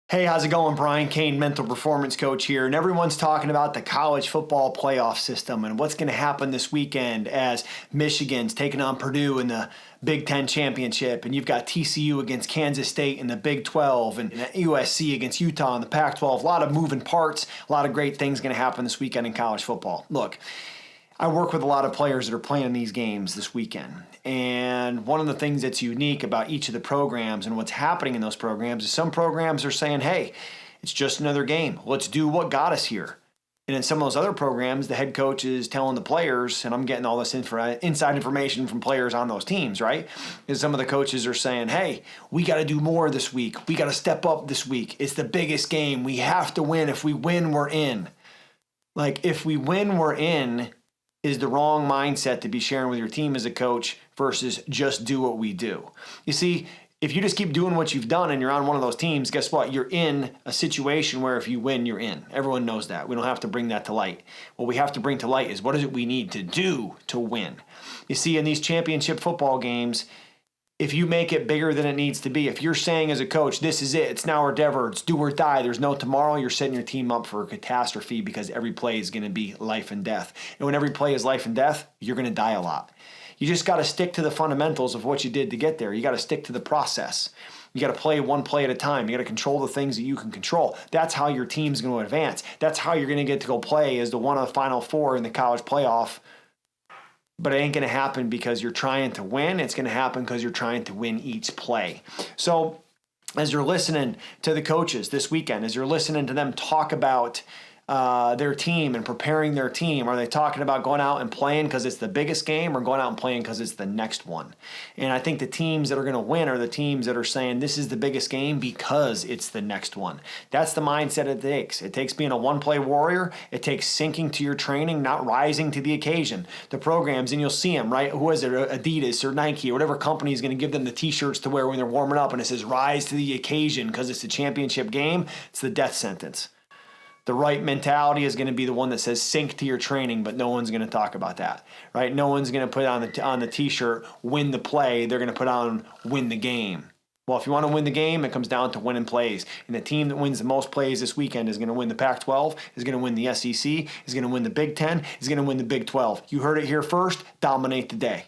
Hey, how's it going? Brian Cain, mental performance coach here, and everyone's talking about the college football playoff system and what's going to happen this weekend as Michigan's taking on Purdue in the Big Ten championship, and you've got TCU against Kansas State in the Big 12, and USC against Utah in the Pac-12. A lot of moving parts, a lot of great things going to happen this weekend in college football. Look, I work with a lot of players that are playing these games this weekend. And one of the things that's unique about each of the programs and what's happening in those programs is some programs are saying, hey, it's just another game. Let's do what got us here. And in some of those other programs, the head coach is telling the players, and I'm getting all this inside information from players on those teams, right? Is some of the coaches are saying, hey, we got to do more this week. We got to step up this week. It's the biggest game. We have to win. If we win, we're in. Like, if we win, we're in is the wrong mindset to be sharing with your team as a coach versus just do what we do. You see, if you just keep doing what you've done and you're on one of those teams, guess what? You're in a situation where if you win, you're in. Everyone knows that. We don't have to bring that to light. What we have to bring to light is what is it we need to do to win? You see, in these championship football games, if you make it bigger than it needs to be, if you're saying as a coach, this is it, it's now or never, it's do or die, there's no tomorrow, you're setting your team up for a catastrophe because every play is going to be life and death. And when every play is life and death, you're going to die a lot. You just got to stick to the fundamentals of what you did to get there. You got to stick to the process. You got to play one play at a time. You got to control the things that you can control. That's how your team's going to advance. That's how you're going to get to go play as the one of the Final Four in the college playoff. But it ain't going to happen because you're trying to win. It's going to happen because you're trying to win each play. So as you're listening to the coaches this weekend, as you're listening to them talk about their team and preparing their team, are they talking about going out and playing because it's the biggest game or going out and playing because it's the next one? And I think the teams that are going to win are the teams that are saying this is the biggest game because it's the next one. That's the mindset it takes. It takes being a one-play warrior. It takes sinking to your training, not rising to the occasion. The programs, and you'll see them, right? Who is it? Adidas or Nike or whatever company is going to give them the t-shirts to wear when they're warming up and it says rise to the occasion because it's a championship game. It's the death sentence. The right mentality is going to be the one that says sink to your training, but no one's going to talk about that, right? No one's going to put on the t-shirt, win the play. They're going to put on win the game. Well, if you want to win the game, it comes down to winning plays. And the team that wins the most plays this weekend is going to win the Pac-12, is going to win the SEC, is going to win the Big Ten, is going to win the Big 12. You heard it here first. Dominate the day.